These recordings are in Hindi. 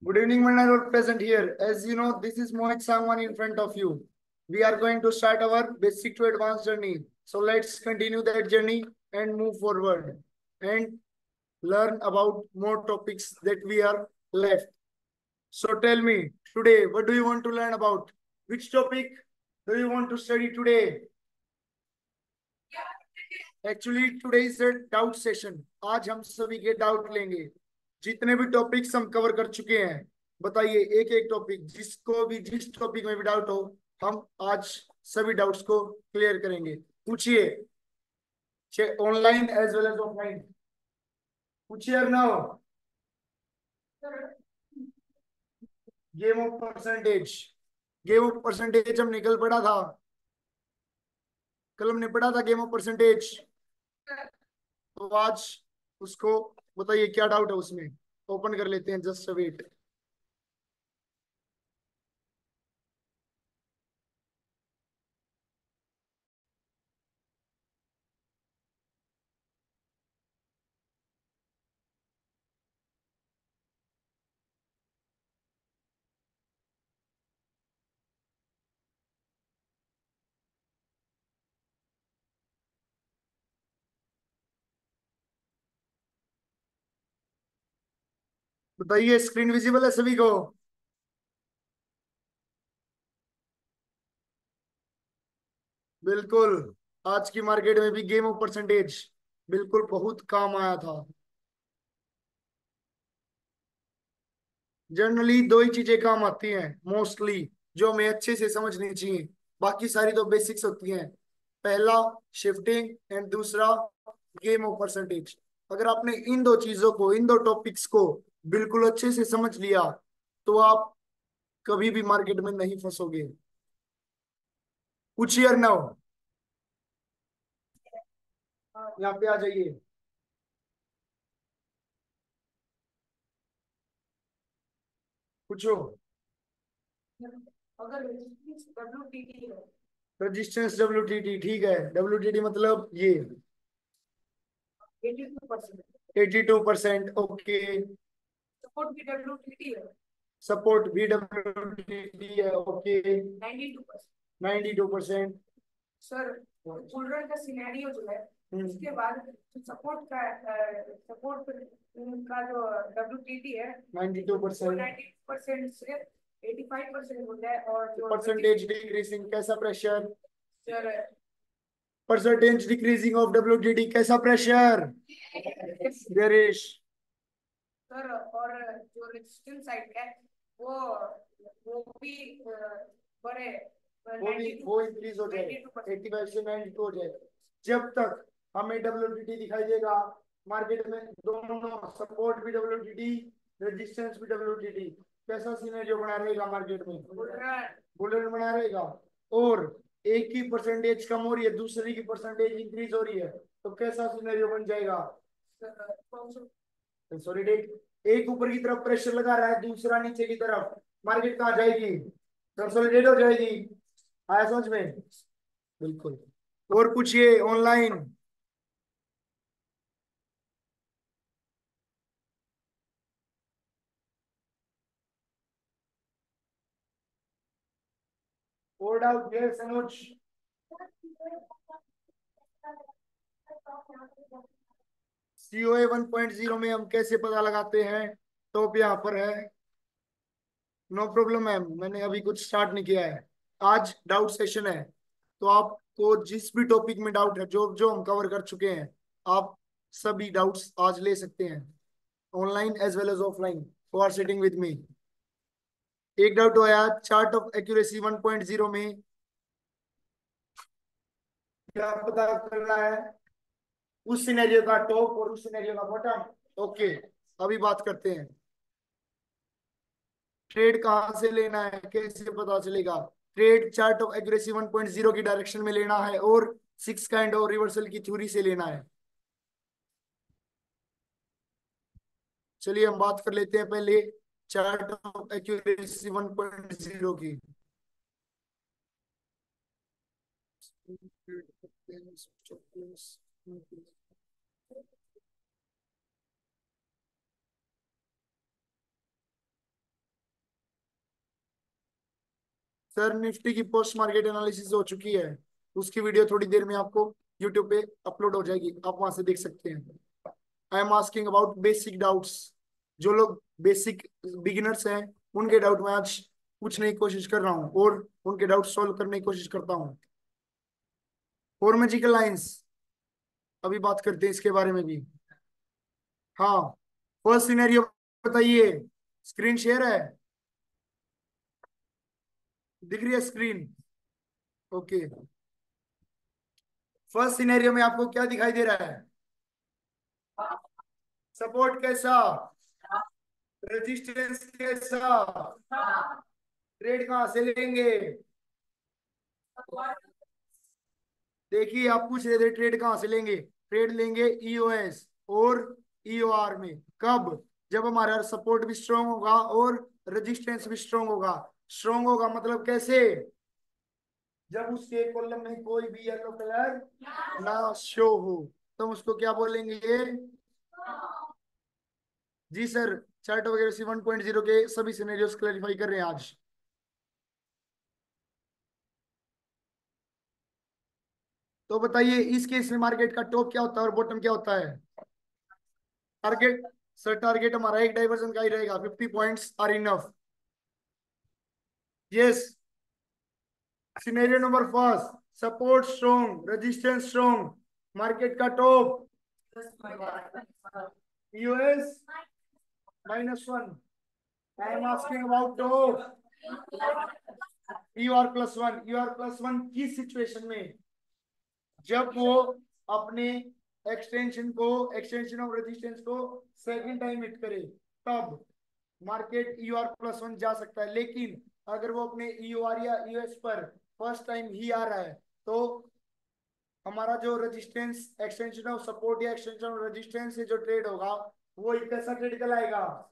Good evening, my all present here. As you know, this is Mohit Sangwan in front of you. We are going to start our basic to advanced journey. So let's continue that journey and move forward and learn about more topics that we are left. So tell me today, what do you want to learn about? Which topic do you want to study today? Actually, today is a doubt session. आज हम सभी के डाउट लेंगे. जितने भी टॉपिक्स हम कवर कर चुके हैं, बताइए एक एक टॉपिक, जिसको भी जिस टॉपिक में भी डाउट हो, हम आज सभी डाउट्स को क्लियर करेंगे. पूछिए, online as well as offline. पूछिए now. Game of percentage. Game of percentage हमने कल पढ़ा था. कल हमने पढ़ा था गेम ऑफ परसेंटेज. तो आज उसको बताइए क्या डाउट है उसमें. ओपन कर लेते हैं, जस्ट वेट. बताइए, स्क्रीन विजिबल है सभी को? बिल्कुल. आज की मार्केट में भी गेम ऑफ परसेंटेज बिल्कुल बहुत काम आया था. जनरली दो ही चीजें काम आती हैं मोस्टली, जो हमें अच्छे से समझनी चाहिए. बाकी सारी तो बेसिक्स होती हैं. पहला शिफ्टिंग एंड दूसरा गेम ऑफ परसेंटेज. अगर आपने इन दो चीजों को, इन दो टॉपिक्स को बिल्कुल अच्छे से समझ लिया, तो आप कभी भी मार्केट में नहीं फंसोगे. पूछिए और नाउ. यहाँ पे आ जाइए. पूछो. अगर रेजिस्टेंस WTT, ठीक है. WTT मतलब ये 82%. ओके. सपोर्ट भी WTT है. ओके. 92%. सर, बुलरन का सिनेरियो जो है, उसके बाद सपोर्ट का जो WTT है 92%, 92% से 85% हो जाए. और जो परसेंटेज डिक्रीजिंग, कैसा pressure sir? Percentage decreasing of WTT, कैसा प्रेशर? गरीश सर. और जो रेजिस्टेंस साइड है, वो वो भी बड़े, वो इंक्रीज हो जाए, 85 से 92 हो जाए. जब तक हमें WTT दिखाई देगा मार्केट में, दोनों सपोर्ट भी WTT, रेजिस्टेंस भी WTT, कैसा सिनेरियो बना रहेगा मार्केट में? बुलियन बना रहेगा. और एक की परसेंटेज कम हो रही है, दूसरी की परसेंटेज इंक्रीज हो रही है, तो कैसा सिनेरियो बन जाएगा? कंसोलिडेट. एक ऊपर की तरफ प्रेशर लगा रहा है, दूसरा नीचे की तरफ, मार्केट कहाँ जाएगी? कंसोलिडेट हो जाएगी. आया समझ में? बिल्कुल. और पूछिए ऑनलाइन. और डाउट है सनोज? COA 1.0 में हम कैसे पता लगाते हैं? टॉप यहाँ पर है. नो प्रॉब्लम मैम, मैंने अभी कुछ स्टार्ट नहीं किया है. आज डाउट सेशन है, तो आपको जिस भी टॉपिक में डाउट है, जो जो हम कवर कर चुके हैं, आप सभी डाउट्स आज ले सकते हैं, online as well as offline, for are sitting with me. एक डाउट आया, चार्ट ऑफ एक्यूरेसी 1.0 में क्या पता करना है? उस सिनेरियो का टॉप और उस सिनेरियो का बॉटम. ओके, अभी बात करते हैं. ट्रेड कहाँ से लेना है, कैसे पता चलेगा? ट्रेड चार्ट ऑफ एक्यूरेसी 1.0 की डायरेक्शन में लेना है और सिक्स काइंड ऑफ रिवर्सल की थ्योरी से लेना है. चलिए हम बात कर लेते हैं पहले चार्ट ऑफ एक्यूरेसी 1.0 की. सर निफ्टी की पोस्ट मार्केट एनालिसिस हो चुकी है, उसकी वीडियो थोड़ी देर में आपको यूट्यूब पे अपलोड हो जाएगी, आप वहां से देख सकते हैं। आई am asking about basic doubts. जो लोग बेसिक बिगिनर्स हैं उनके डाउट मैं आज पूछने की कोशिश कर रहा हूँ और उनके डाउट सॉल्व करने की कोशिश करता हूँ। और मैजिकल लाइंस अभी बात करते हैं इसके बारे में भी। हाँ, फर्स्ट सिनेरियो बताइए। स्क्रीन शेयर है? दिख रही है स्क्रीन? ओके। फर्स्ट सिनेरियो में आपको क्या दिखाई दे रहा है? सपोर्ट कैसा, रेजिस्टेंस कैसा, ट्रेड कहां से लेंगे? देखिए आप पूछ रहे थे ट्रेड कहां से लेंगे। ट्रेड लेंगे ईओएस और ईओआर में। कब? जब हमारा सपोर्ट भी स्ट्रांग होगा और रेजिस्टेंस भी स्ट्रांग होगा। स्ट्रांग होगा मतलब कैसे? जब उसके कॉलम में कोई भी येलो कलर ना शो हो तो हम उसको क्या बोलेंगे? जी सर, चार्ट वगैरह सी 1.0 के सभी सिनेरियोस क्लैरिफाई कर रहे हैं आज। तो बताइए इस केस में मार्केट का टॉप क्या होता है और बॉटम क्या होता है? टारगेट? सर टारगेट हमारा एक डाइवर्जन का ही रहेगा, 50 points are enough. Yes. Scenario number first, support strong, resistance strong, market का top US -1। I am asking about top यूआर+1। यूआर+1 की सिचुएशन में जब वो अपने एक्सटेंशन ऑफ रेजिस्टेंस को सेकंड टाइम हिट करे तब मार्केट यूआर+1 जा सकता है। लेकिन अगर वो अपने यूआर या यूएस पर फर्स्ट टाइम ही आ रहा है तो हमारा जो रेजिस्टेंस एक्सटेंशन ऑफ सपोर्ट या एक्सटेंशन ऑफ रेजिस्टेंस से जो ट्रेड होगा वो एक कैसा ट्रेड कहलाएगा?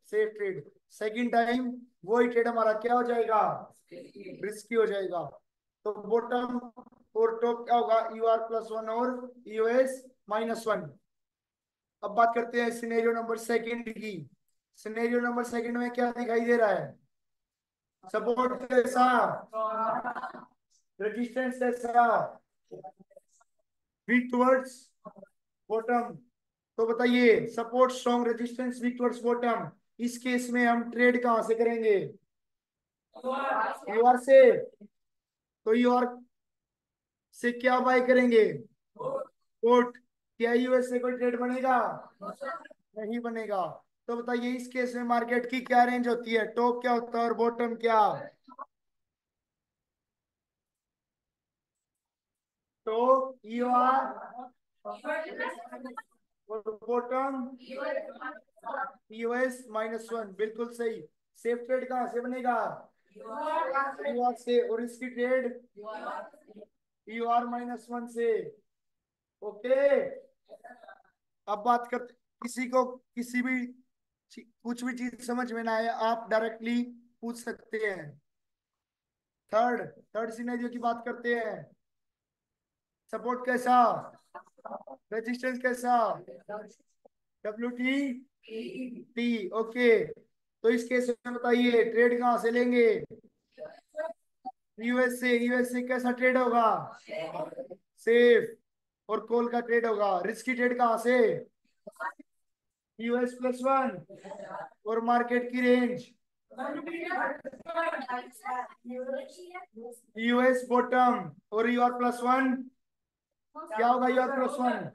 Safe trade. सेकंड टाइम वही ट्रेड हमारा क्या हो जाएगा? रिस्की हो जाएगा। तो बॉटम और टॉप क्या होगा? यूआर+1 और यूएस-1। अब बात करते हैं सिनेरियो नंबर सेकंड की। सिनेरियो नंबर सेकंड में क्या दिखाई दे रहा है? सपोर्ट कैसा, रेजिस्टेंस कैसा, वीक टुवर्ड्स बॉटम। तो बताइए support strong, resistance weak towards bottom, इस केस में हम ट्रेड कहां से करेंगे? यूआर से। तो यूआर से क्या बाय करेंगे? कोट। क्या यूएस से कोई ट्रेड बनेगा? नहीं बनेगा। तो बताइए इस केस में मार्केट की क्या रेंज होती है? टॉप क्या होता है और बॉटम क्या? टॉप यूआर और बॉटम यूएस-1। बिल्कुल सही। सेफ ट्रेड कहां से बनेगा? यूआर से। और इसकी ट्रेड यूआर-1 से। ओके। अब बात करते, किसी को किसी भी कुछ भी चीज समझ में ना आए आप डायरेक्टली पूछ सकते हैं। थर्ड थर्ड सिनेरियो की बात करते हैं। सपोर्ट कैसा, रेजिस्टेंस कैसा? WT okay. तो इस केस में बताइए ट्रेड कहां से लेंगे? यूएस से कैसा ट्रेड होगा? सेफ। और कॉल का ट्रेड होगा। रिस्की ट्रेड कहां से? यूएस+1। और मार्केट की रेंज यूएस बॉटम और यूआर+1 क्या होगा? यूआर+1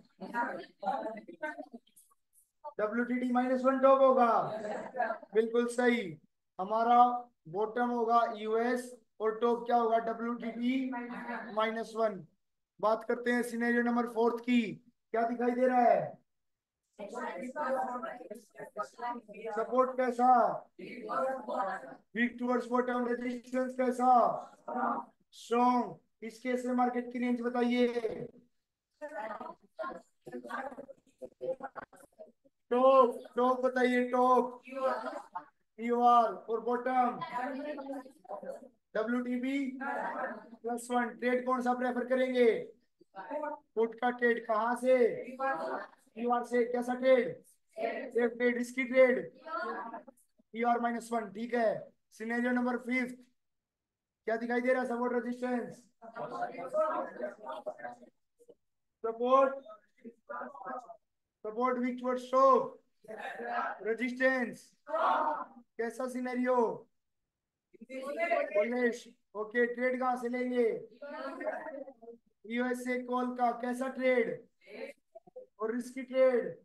WTT-1 टॉप होगा। बिल्कुल सही। हमारा बॉटम होगा यूएस और टॉप क्या होगा? WTT-1। बात करते हैं सिनेरियो नंबर फोर्थ की। क्या दिखाई दे रहा है? सपोर्ट कैसा, वीक टुवर्ड्स बॉटम, रेजिस्टेंस कैसा, स्ट्रॉन्ग। इस केस में मार्केट की रेंज बताइए। टॉप टॉप बताइए। टॉप यूआर और बॉटम WTB+1। ट्रेड कौन सा प्रेफर करेंगे? पुट का ट्रेड। कहां से? यूआर से। कैसा trade? Safe trade, risky trade यूआर-1। ठीक है। Scenario number fifth. क्या दिखाई दे रहा है? Support resistance, support, support weak towards stop, resistance, कैसा सिनेरियो? बुलिश। ओके, ट्रेड कहां से लेंगे? यूएसए कॉल का कैसा ट्रेड और रिस्की ट्रेड?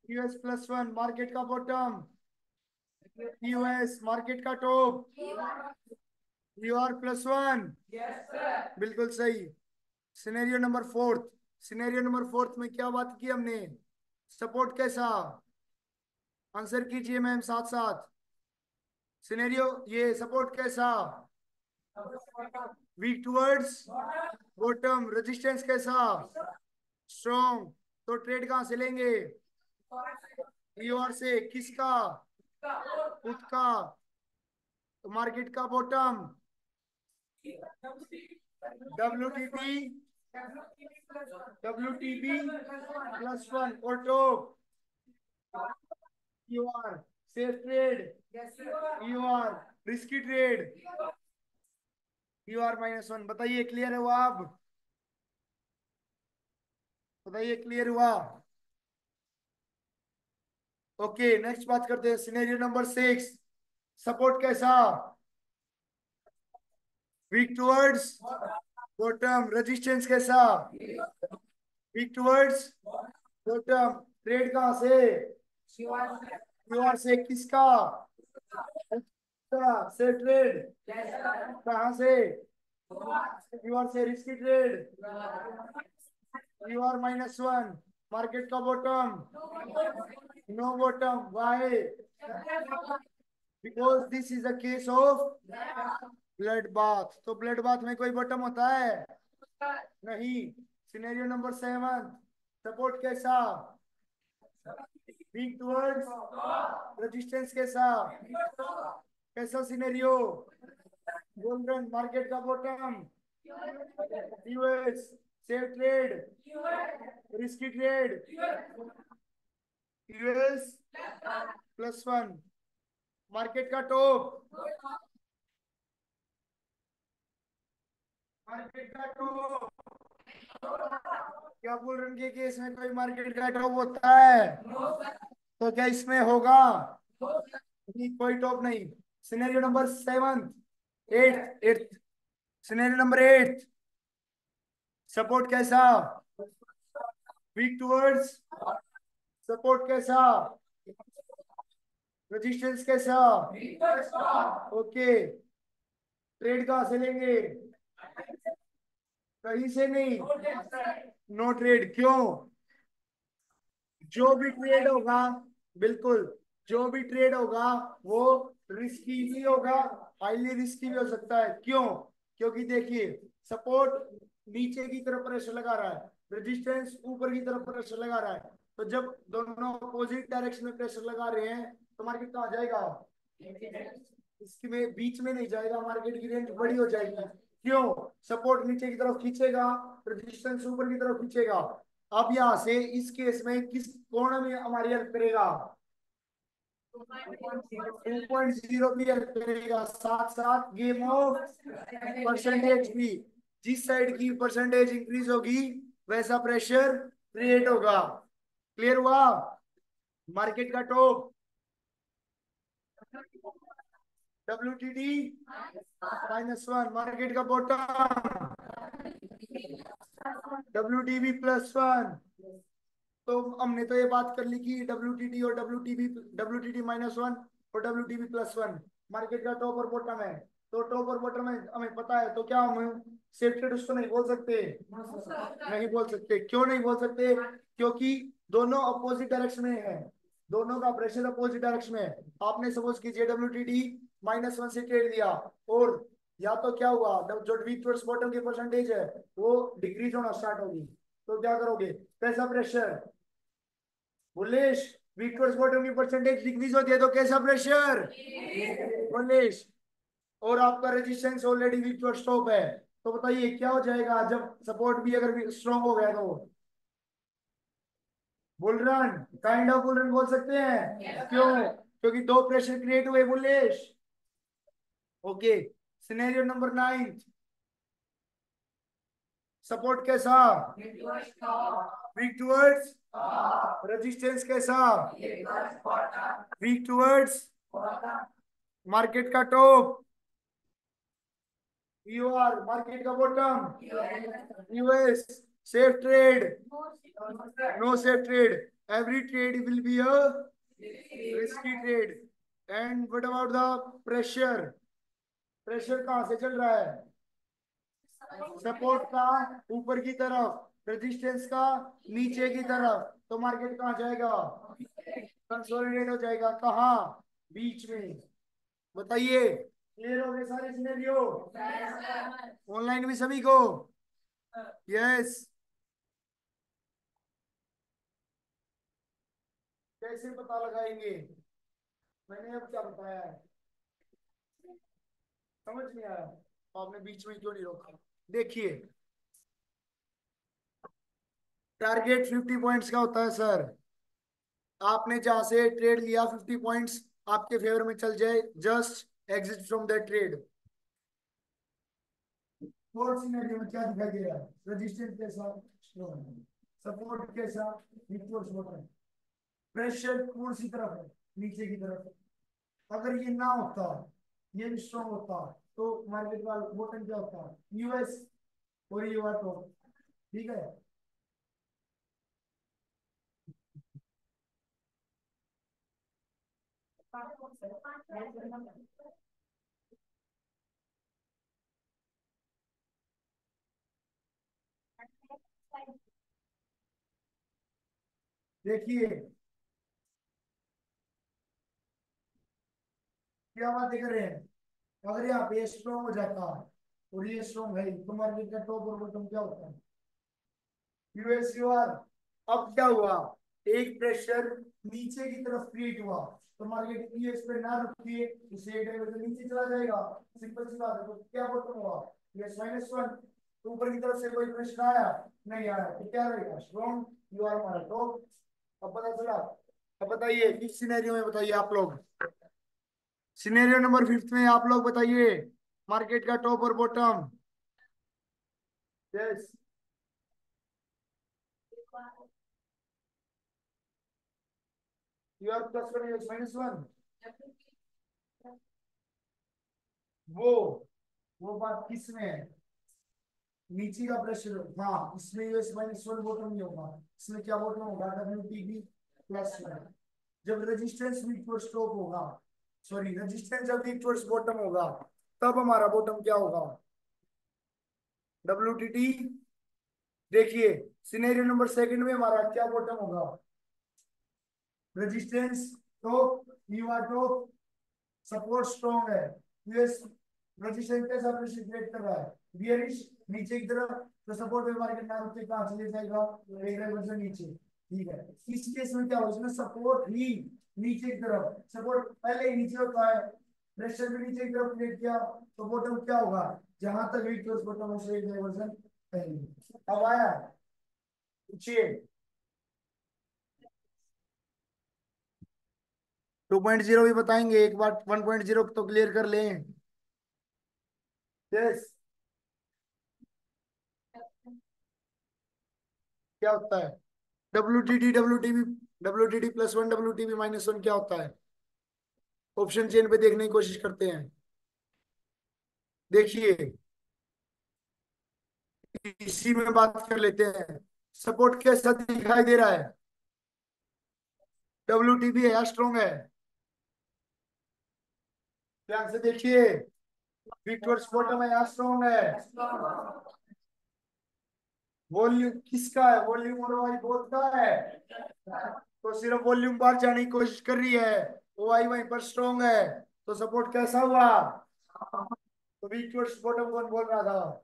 यूएस+1 मार्केट का बॉटम, यूएस मार्केट का टॉप, यूआर+1, बिल्कुल सही। Scenario number fourth, scenario number fourth में क्या बात की हमने? सपोर्ट कैसा? आंसर कीजिए मैम साथ साथ। सिनेरियो ये सपोर्ट कैसा? वीक टुवर्ड्स बॉटम, रेजिस्टेंस कैसा? स्ट्रॉन्ग। तो ट्रेड कहां से लेंगे? यूआर से। किसका? खुद का। तो मार्केट का बॉटम, WTP, WTP+1 और top UR. Safe trade, UR risky trade, यूआर-1। बताइए क्लियर है वो? आप बताइए क्लियर हुआ? ओके, नेक्स्ट बात करते हैं सिनेरियो नंबर 6। सपोर्ट कैसा? वीक टुवर्ड्स बॉटम, रेजिस्टेंस कैसा? Weak towards bottom. ट्रेड कहां से? यूआर से। किसका? से ट्रेड कहां से? यूआर से। रिस्की ट्रेड, यूआर-1। मार्केट का bottom, no bottom. Why? Because this is a case of blood bath. तो ब्लड बाथ में कोई बॉटम होता है? नहीं। सिनेरियो नंबर 7, सपोर्ट कैसा? वीक टुवर्ड्स रेजिस्टेंस कैसा? कैसा सिनेरियो? गोल्डन मार्केट का bottom, US. Safe trade, risky trade, यूएस+1। मार्केट का टॉप, मार्केट का टॉप। क्या बोल रहे हैं कि इसमें कोई मार्केट का टॉप होता है? तो क्या इसमें होगा? नहीं, कोई टॉप नहीं। Scenario number 7, 8, scenario number 8, support कैसा? वीक टुवर्ड्स सपोर्ट कैसा? रेजिस्टेंस कैसा? ओके, ट्रेड कहां से लेंगे? कहीं से नहीं। No trade. क्यों? जो भी ट्रेड होगा, बिल्कुल, जो भी ट्रेड होगा वो रिस्की भी होगा, हाईली रिस्की भी हो सकता है। क्यों? क्योंकि देखिए, सपोर्ट नीचे की तरफ प्रेशर लगा रहा है, रेजिस्टेंस ऊपर की तरफ प्रेशर लगा रहा है। तो जब दोनों अपोजिट डायरेक्शन में प्रेशर लगा रहे हैं तो मार्केट कहाँ जाएगा? इसके में बीच में नहीं जाएगा, मार्केट की रेंज बड़ी हो जाएगी। क्यों? सपोर्ट नीचे की तरफ खींचेगा, रेजिस्टेंस ऊपर की तरफ खींचेगा। अब यहां से इस केस में किस कोण में हमारी हेल्प करेगा? 2.0 भी हेल्प करेगा, साथ साथ गेम ऑफ परसेंटेज भी। जिस साइड की परसेंटेज इंक्रीज होगी वैसा प्रेशर क्रिएट होगा। क्लियर हुआ? मार्केट का टॉप WTD-1, मार्केट का बॉटम WTB+1। तो हमने तो ये बात कर ली कि WTD और WTD-1 और WTB+1 मार्केट का टॉप और बॉटम है। तो टॉप और बॉटम में हमें पता है, तो क्या हम सेफ्टेड उसको नहीं बोल सकते? नहीं बोल सकते। क्यों नहीं बोल सकते? क्योंकि दोनों अपोजिट डायरेक्शन में है, दोनों का प्रेशर अपोजिट डायरेक्शन में है। आपने सपोज कीजिए WTD-1 से ट्रेड दिया, और या तो क्या हुआ, जो वीक टुवर्ड्स बॉटम की परसेंटेज है वो डिक्रीज होना स्टार्ट होगी। तो क्या करोगे? कैसा pressure? Bullish. Weak towards bottom की परसेंटेज डिक्रीज होती है तो कैसा प्रेशर? बुलिश। और आपका resistance already weak towards top है। तो बताइए क्या हो जाएगा जब सपोर्ट भी अगर स्ट्रॉन्ग हो गया? तो bull run, kind of bull run बोल सकते हैं। क्यों? क्योंकि दो प्रेशर क्रिएट हुए, bullish. Okay, scenario number 9, support कैसा, वीक टूवर्ड्स, रेजिस्टेंस कैसा, वीक टूवर्ड्स, मार्केट का टॉप, यूआर, मार्केट का bottom, US, safe trade, no safe trade, every trade will be a risky trade. And what about the pressure, pressure कहां से चल रहा है, सपोर्ट का ऊपर की तरफ, रेजिस्टेंस का नीचे की तरफ, तो मार्केट कहां जाएगा, कंसोलिडेट हो जाएगा, कहां, बीच में। बताइए, क्लियर हो गए सारे सिनेरियो, ऑनलाइन भी सभी को, यस। कैसे पता लगाएंगे, मैंने अब क्या बताया है, समझ नहीं आया, आपने बीच में क्यों नहीं रोका। देखिए, टारगेट 50 पॉइंट्स का होता है सर। आपने जहां से ट्रेड लिया 50 पॉइंट्स आपके फेवर में चल जाए, just exit from that trade. Fourth scenario में क्या दिखाई दे रहा है, रेजिस्टेंस के साथ सपोर्ट के साथ, प्रेशर कौन सी तरफ है, नीचे की तरफ। अगर ये ना होता, ये भी स्ट्रॉन्ग होता, तो मार्केट का बॉटम क्या होता, यूएस, और ये बात हो, ठीक है। देखिए क्या बातें कर रहे हैं, अगर यहाँ पे स्ट्रॉन्ग हो जाता और ये स्ट्रॉन्ग है तो मार्केट का टॉप और बॉटम क्या होता है, यूएस यूआर। अब क्या हुआ, एक प्रेशर नीचे की तरफ क्रिएट हुआ, तो मार्केट यूएस पे ना रुकिए, इसे डाइवर्जन नीचे चला जाएगा, सिंपल सी बात है। तो क्या बॉटम हुआ, यूएस -1, तो ऊपर की तरफ से कोई प्रेशर आया, नहीं आया, तो क्या रहेगा, स्ट्रॉन्ग, यूआर हमारा टॉप। अब पता चला। अब बताइए किस सिनेरियो में, बताइए आप लोग, सिनेरियो नंबर 5 में आप लोग बताइए, मार्केट का टॉप और बॉटम, यस। यूआर +1, यूएस -1, वो वो बात किस में है, नीचे का प्रेशर, हाँ इसमें यूएस -1 बॉटम नहीं होगा, इसमें क्या बॉटम होगा, डब्ल्यूटीबी +1। जब रेजिस्टेंस वीक टुवर्ड्स टॉप होगा, सॉरी रेजिस्टेंस जब वीक टुवर्ड्स बॉटम होगा, तब हमारा बॉटम क्या होगा, डब्ल्यूटीटी। देखिए, सिनेरियो नंबर 2 में हमारा क्या बॉटम होगा, resistance top, UR top, support strong है, यूएस रेजिस्टेंस के साथ रेसिस्टेंस कर रहा है, बियरिश नीचे की तरफ, तो सपोर्ट पे मार्केट ना रुके कहां चले जाएगा, एक लेवल नीचे, ठीक है। इस केस में क्या हो, इसमें सपोर्ट ही नीचे की तरफ, सपोर्ट पहले ही नीचे होता है, प्रेशर भी नीचे की तरफ क्रिएट किया, तो बॉटम क्या होगा, जहां तक वीक टू बॉटम उसे एक लेवल पहले। अब आया, पूछिए। 2.0 भी बताएंगे एक बार, 1.0 तो क्लियर कर लें, यस। क्या होता है, डब्ल्यू टी टी +1, WTB-1, क्या होता है, ऑप्शन चेन पे देखने की कोशिश करते हैं। देखिए, इसी में बात कर लेते हैं, सपोर्ट कैसा दिखाई दे रहा है, WTB है या स्ट्रॉन्ग है, ध्यान से देखिए, विक्टोर्स बॉटम है या स्ट्रॉन्ग है, वॉल्यूम किसका है, वॉल्यूम और वाई बोथ का है, तो सिर्फ वॉल्यूम बाहर जाने की कोशिश कर रही है, वो वाई वहीं पर स्ट्रॉन्ग है, तो सपोर्ट कैसा हुआ, तो विक्टोर्स बॉटम कौन बोल रहा था,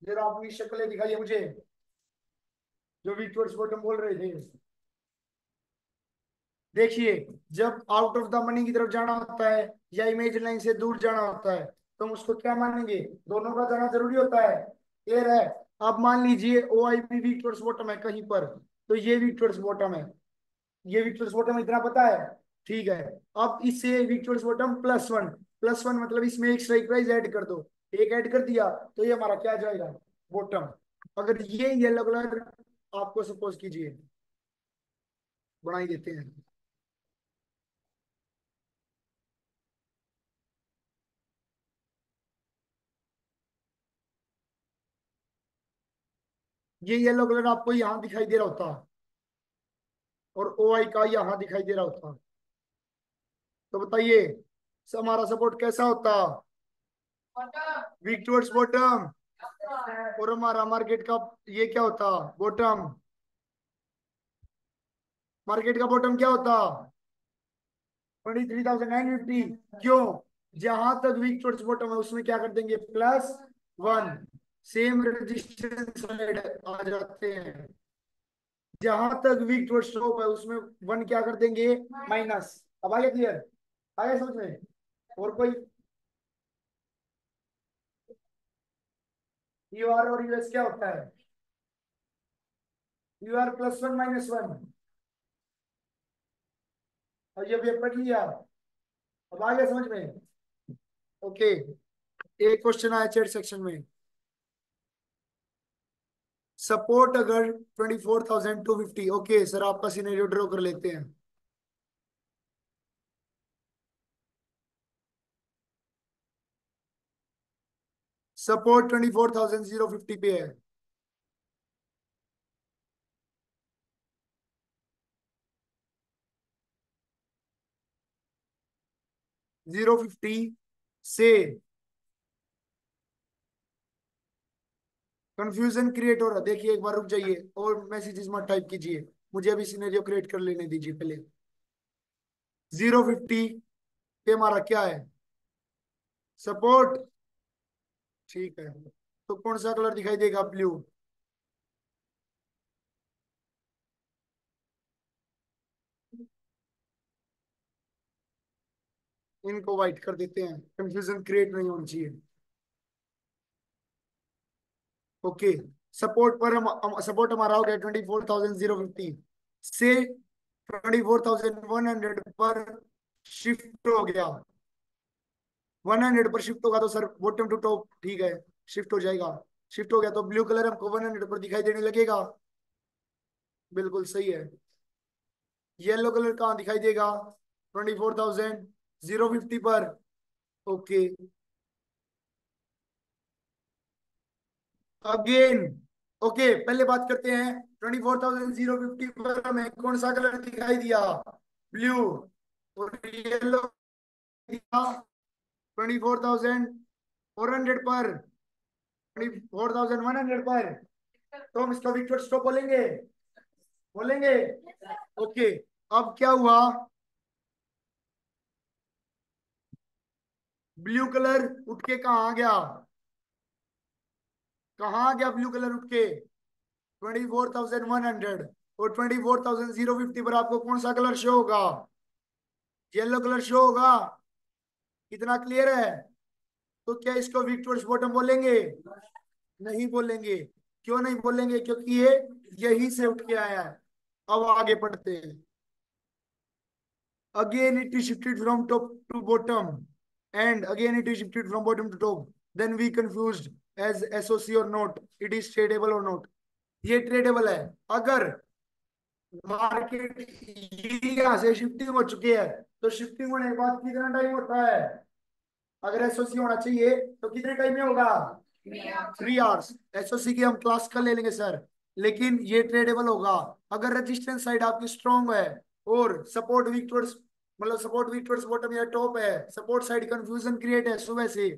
जरा अपनी शक्लें दिखाइए मुझे, जो विक्टोर्स बॉटम बोल रहे थे। देखिए, जब आउट ऑफ द मनी की तरफ जाना होता है या इमेज लाइन से दूर जाना होता है, तो हम उसको क्या मानेंगे, दोनों का जाना जरूरी होता है, क्लियर है। अब मान लीजिए O I P weak towards bottom है कहीं पर, तो ये वीक टुवर्ड्स बॉटम है, ये वीक टुवर्ड्स बॉटम इतना पता है, ठीक है। अब इससे वीक टुवर्ड्स बॉटम +1, +1 मतलब इसमें एक स्ट्राइक प्राइस ऐड कर दो, एक ऐड कर दिया तो ये हमारा क्या जाएगा, बॉटम। अगर ये येलो कलर आपको सपोज कीजिए बना ही देते हैं, ये येलो कलर आपको यहाँ दिखाई दे रहा होता और ओ आई का यहाँ दिखाई दे रहा होता, तो बताइए हमारा सपोर्ट कैसा होता, वीक टुवर्ड्स बॉटम। और हमारा मार्केट का ये क्या होता, बॉटम। मार्केट का बॉटम क्या होता, 23,950। क्यों, जहां तक वीक टुवर्ड्स बॉटम है उसमें क्या कर देंगे, +1, सेम रेजिस्टेंस साइड आ जाते हैं। जहां तक वीक टुवर्ड्स टॉप है उसमें 1 क्या कर देंगे, माइनस। अब आगे क्लियर, आगे समझ में। और कोई, यूआर और यूएस क्या होता है, यूआर +1 -1। और ये भी पढ़ लिया, अब आगे समझ में। ओके, एक क्वेश्चन आया चैट सेक्शन में, सपोर्ट अगर 24,250। ओके सर, आपका सिनेरियो ड्रॉ कर लेते हैं। सपोर्ट 24,050 पे है, 050 से कंफ्यूजन क्रिएट हो रहा है। देखिए एक बार रुक जाइए और मैसेजेस मत टाइप कीजिए, मुझे अभी सिनेरियो क्रिएट कर लेने दीजिए पहले। 050 पे हमारा क्या है, सपोर्ट। ठीक है, तो कौन सा कलर दिखाई देगा, ब्लू। इनको व्हाइट कर देते हैं, कंफ्यूजन क्रिएट नहीं होनी चाहिए। ओके, सपोर्ट पर हम सपोर्ट हमारा हो गया 24,050 से 24,100 पर शिफ्ट हो गया। 100 पर शिफ्ट होगा तो सर बॉटम टू टॉप ठीक है, शिफ्ट हो जाएगा। शिफ्ट हो गया तो ब्लू कलर हमको 100 पर दिखाई देने लगेगा, बिल्कुल सही है। येलो कलर कहाँ दिखाई देगा, 24,050 पर। Okay, again. ओके, पहले बात करते हैं 24,050 पर हमें कौन सा कलर दिखाई दिया, ब्लू। और येलो दिया 24,400 पर, 24,100 पर। तो हम इसका विक्टर स्टॉप बोलेंगे, बोलेंगे। ओके, अब क्या हुआ, ब्लू कलर उठ के कहाँ आ गया, कहाँ आ गया ब्लू कलर उठ के, 24,100। और 24,050 पर आपको कौन सा कलर शो होगा, येलो कलर शो होगा। कितना क्लियर है, तो क्या इसको विक्टोर्स बॉटम बोलेंगे, नहीं बोलेंगे। क्यों नहीं बोलेंगे, क्योंकि ये यहीं से उठ के आया है। अब आगे पढ़ते हैं, again it is shifted from top to bottom, and again it is shifted from bottom to top, then we confused as SOC or not, it is tradable or not। ये ट्रेडेबल है। अगर मार्केट यहाँ से शिफ्टिंग हो चुकी है तो शिफ्टिंग होने के बाद कितना टाइम होता है, अगर एसओसी होना चाहिए तो कितने टाइम में होगा, 3 आवर्स। एसओसी की हम क्लास कर ले लेंगे सर, लेकिन ये ट्रेडेबल होगा अगर रेजिस्टेंस साइड आपकी स्ट्रॉन्ग है और सपोर्ट वीक टुवर्ड्स, मतलब सपोर्ट वीक टुवर्ड्स बॉटम या टॉप है, सपोर्ट साइड कंफ्यूजन क्रिएट है सुबह से,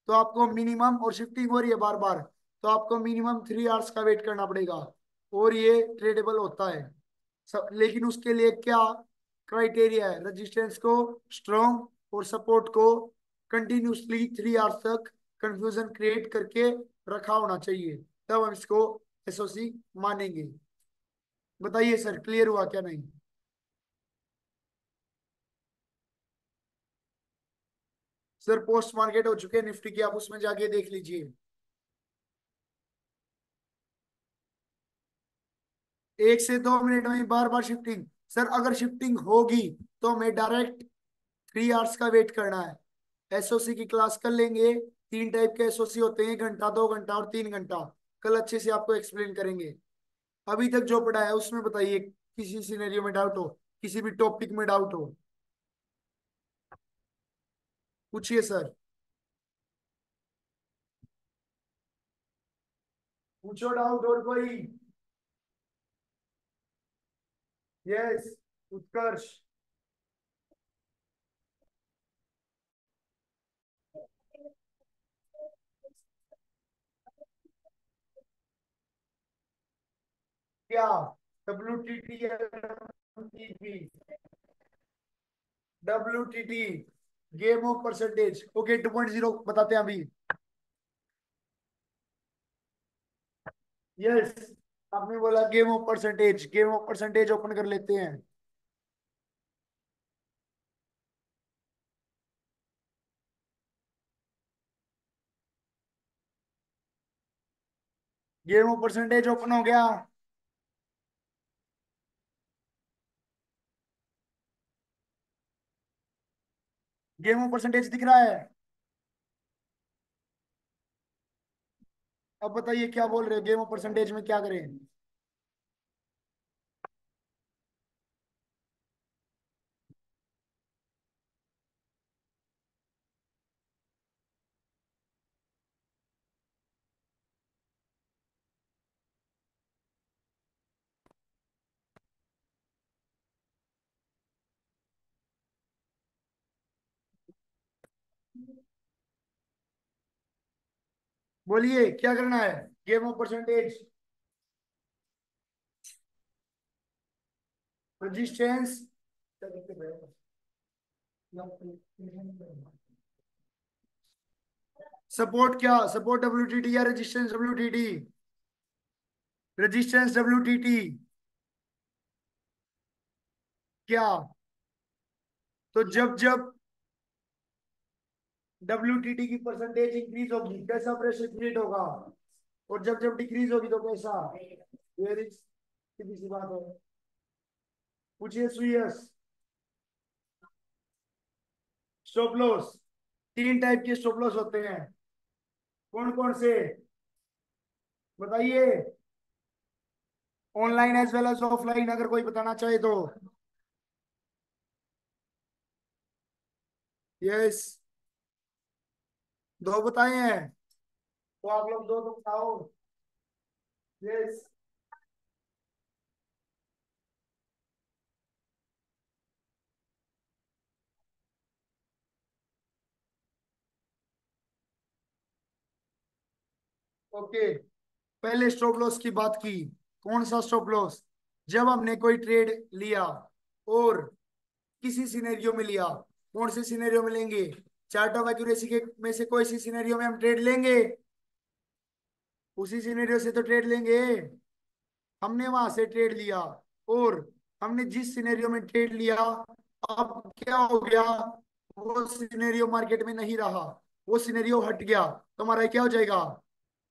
तो आपको मिनिमम, और शिफ्टिंग हो रही है बार बार, तो आपको मिनिमम 3 आवर्स का वेट करना पड़ेगा और ये ट्रेडेबल होता है। लेकिन उसके लिए क्या क्राइटेरिया है, रेजिस्टेंस को स्ट्रॉन्ग और सपोर्ट को कंटिन्यूसली 3 आवर्स तक कंफ्यूजन क्रिएट करके रखा होना चाहिए, तब हम इसको एसओसी मानेंगे। बताइए सर, क्लियर हुआ क्या नहीं। सर पोस्ट मार्केट हो चुके हैं निफ्टी की, आप उसमें जाके देख लीजिए। 1 से 2 मिनट में बार बार शिफ्टिंग, सर अगर शिफ्टिंग होगी तो हमें डायरेक्ट 3 आवर्स का वेट करना है। एसओसी की क्लास कर लेंगे। तीन टाइप के एसओसी होते हैं, 1 घंटा, 2 घंटा और 3 घंटा। कल अच्छे से आपको एक्सप्लेन करेंगे। अभी तक जो पढ़ा है उसमें बताइए, किसी सिनेरियो में डाउट हो, किसी भी टॉपिक में डाउट हो, पूछिए सर। पूछो डाउट और कोई। यस, उत्कर्ष। क्या? WTT या WTP? WTT, game of percentage. Okay, 2.0 बताते हैं अभी। यस, आपने बोला game of percentage. Game of percentage open कर लेते हैं। गेम ऑफ परसेंटेज ओपन हो गया। गेम ऑफ परसेंटेज दिख रहा है? अब बताइए क्या बोल रहे हो, गेम ऑफ परसेंटेज में क्या करें? बोलिए क्या करना है। Game of percentage, resistance, support. क्या सपोर्ट? WTT या रेजिस्टेंस WTT? Resistance WTT। क्या? तो जब जब WTT की परसेंटेज इंक्रीज होगी कैसा प्रेशर क्रिएट होगा, और जब जब डिक्रीज होगी तो कैसा? वेरी सीधी सी बात है। पूछिए सुयस। स्टॉप लॉस, तीन टाइप के स्टॉप लॉस होते हैं। कौन कौन से? बताइए। Online as well as offline, अगर कोई बताना चाहे तो। यस, दो बताए हैं, तो आप लोग दो तो बताओ। यस। ओके, पहले स्टॉप लॉस की बात की। कौन सा स्टॉप लॉस? जब हमने कोई ट्रेड लिया और किसी सिनेरियो में लिया। कौन से सिनेरियो में लेंगे? चार्ट ऑफ एक्यूरेसी के में से कोई सी सिनेरियो में हम ट्रेड लेंगे, उसी सिनेरियो से तो ट्रेड लेंगे। हमने वहां से ट्रेड लिया, और हमने जिस सिनेरियो में ट्रेड लिया, अब क्या हो गया? वो सिनेरियो मार्केट में नहीं रहा, वो सिनेरियो हट गया, तो हमारा क्या हो जाएगा?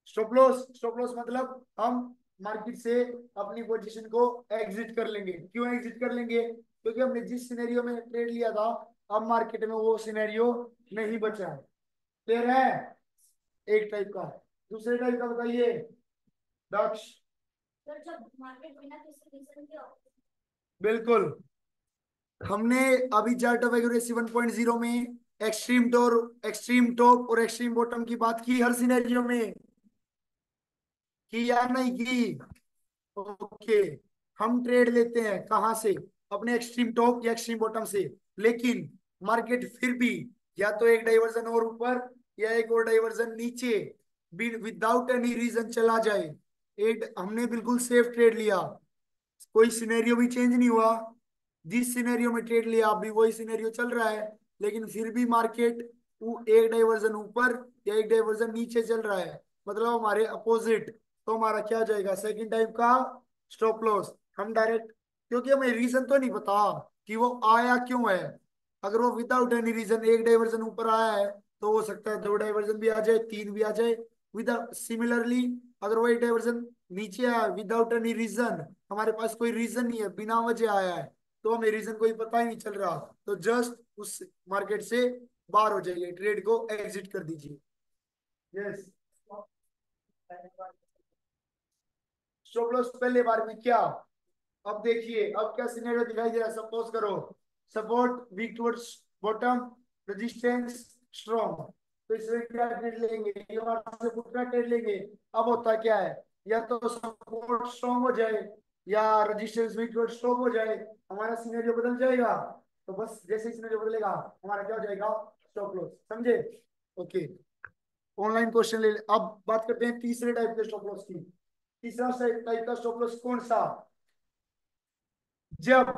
Stop loss. स्टॉप लॉस मतलब हम मार्केट से अपनी पोजीशन को एग्जिट कर लेंगे। क्यों एग्जिट कर लेंगे? क्योंकि हमने जिस सिनेरियो में ट्रेड लिया था, अब मार्केट में वो सिनेरियो नहीं बचा है। क्लियर है? एक टाइप का। दूसरे टाइप का बताइए दक्ष। बिल्कुल। हमने अभी चार्ट ऑफ एक्यूरेसी 1.0 में एक्सट्रीम टॉप और एक्सट्रीम बॉटम की बात की हर सिनेरियो में, की या नहीं की? ओके, हम ट्रेड लेते हैं कहां से? अपने एक्सट्रीम टॉप या एक्सट्रीम बॉटम से। लेकिन मार्केट फिर भी या तो एक डाइवर्जन और ऊपर या एक और डाइवर्जन नीचे, विदाउट एनी रीजन चला जाए, एक हमने बिल्कुल सेफ ट्रेड लिया, कोई सिनेरियो भी चेंज नहीं हुआ, जिस सिनेरियो में ट्रेड लिया अभी वही सिनेरियो चल रहा है, लेकिन फिर भी मार्केट एक डाइवर्जन ऊपर या एक डाइवर्जन नीचे चल रहा है, मतलब हमारे अपोजिट, तो हमारा क्या हो जाएगा? सेकंड टाइप का स्टॉप लॉस। हम डायरेक्ट, क्योंकि हमें रीजन तो नहीं पता कि वो आया क्यों है। अगर वो विदाउट एनी रीजन एक डाइवर्जन ऊपर आया है, तो हो सकता है दो डाइवर्जन भी आ जाए, तीन भी आ जाए। विदाउट सिमिलरली, अगर वो एक डाइवर्जन नीचे आया विदाउट एनी रीजन, हमारे पास कोई रीजन नहीं है, बिना वजह आया है, तो हमें रीजन कोई पता ही नहीं चल रहा, तो जस्ट उस मार्केट से बाहर हो जाइए, ट्रेड को एग्जिट कर दीजिए। यस, स्टॉप लॉस पहले बार में क्या। अब देखिए अब क्या सिनेरियो दिखाई दे रहा है। सपोज करो support weak towards bottom, resistance strong, तो इसमें क्या ट्रेड लेंगे, ये वहां से पुटका ट्रेड लेंगे। अब होता क्या है, या तो सपोर्ट स्ट्रॉन्ग हो जाए या रेजिस्टेंस वीक टुवर्ड्स स्ट्रॉन्ग हो जाए, हमारा सिनेरियो बदल जाएगा। तो बस जैसे ही सिनेरियो बदलेगा हमारा क्या हो जाएगा, स्टॉप लॉस। समझे? ओके, ऑनलाइन क्वेश्चन ले अब बात करते हैं तीसरे टाइप के स्टॉप लॉस की। तीसरा टाइप का स्टॉप लॉस कौन सा, जब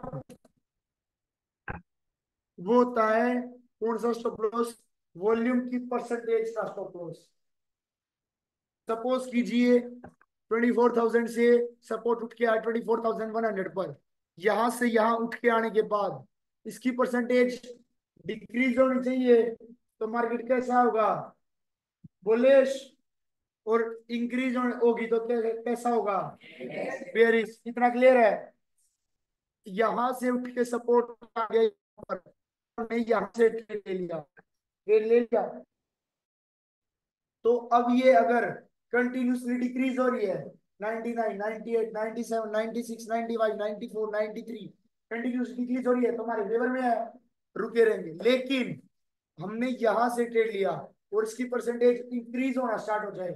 वो होता है, कौन सा स्टॉप लॉस, वॉल्यूम की परसेंटेज का स्टॉप लॉस। सपोज कीजिए 24,000 से सपोर्ट उठ के आया 24,100 पर, यहां से यहां उठ के आने के बाद इसकी परसेंटेज डिक्रीज होनी चाहिए, तो मार्केट कैसा होगा, बुलिश। और इंक्रीज होगी तो कैसा होगा, बेयरिश। इतना क्लियर है? यहां से उठ के सपोर्ट आ गया पर, नहीं यहाँ से ट्रेड ले लिया, ट्रेड ले लिया, तो अब ये अगर कंटिन्यूसली डिक्रीज हो रही है 99, 98, 97, 96, 95, 94, 93, कंटिन्यूस डिक्रीज हो रही है तो हमारे फेवर में है, रुके रहेंगे। लेकिन हमने यहां से ट्रेड लिया और इसकी परसेंटेज इंक्रीज होना स्टार्ट हो जाए,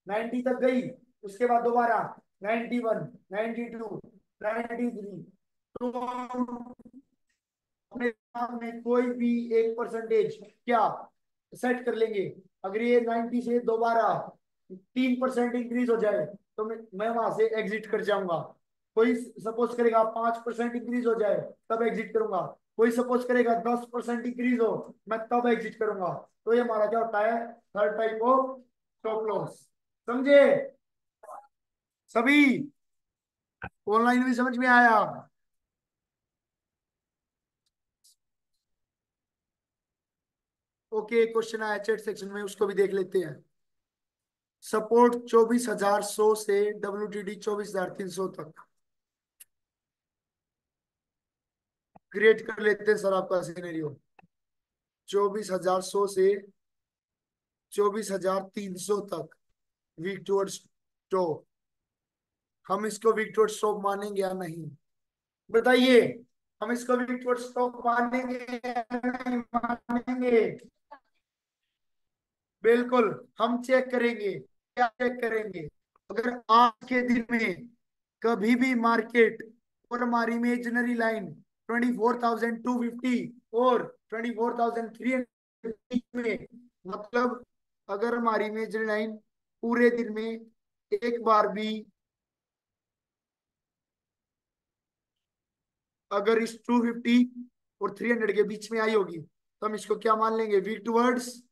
90 तक गई, उसके बाद दोबारा 91, 92, 93, तो अपने दिमाग में कोई भी एक परसेंटेज क्या सेट कर लेंगे। अगर ये 90 से दोबारा 3% इंक्रीज हो जाए तो मैं वहां से एग्जिट कर जाऊंगा। कोई सपोज करेगा 5% इंक्रीज हो जाए तब एग्जिट करूंगा, कोई सपोज करेगा 10% इंक्रीज हो मैं तब एग्जिट करूंगा। तो ये हमारा क्या होता है, third type of stop loss. समझे सभी? ऑनलाइन भी समझ में आया? ओके, क्वेश्चन आया चैट सेक्शन में, उसको भी देख लेते हैं। सपोर्ट 24,100 से WTD 24,300 तक क्रिएट कर लेते हैं सर आपका सिनेरियो। 24,100 से 24,300 तक वीक टुवर्ड्स टॉप, हम इसको वीक टुवर्ड्स टॉप मानेंगे या नहीं, बताइए। हम इसको वीक टुवर्ड्स टॉप मानेंगे या नहीं मानेंगे? बिल्कुल, हम चेक करेंगे। क्या चेक करेंगे, अगर आज के दिन में कभी भी मार्केट और हमारी इमेजिनरी लाइन 24,250 और 24,300 में, मतलब अगर हमारी इमेजिनरी लाइन पूरे दिन में एक बार भी अगर इस 250 और 300 के बीच में आई होगी तो हम इसको क्या मान लेंगे, वीक टूवर्ड्स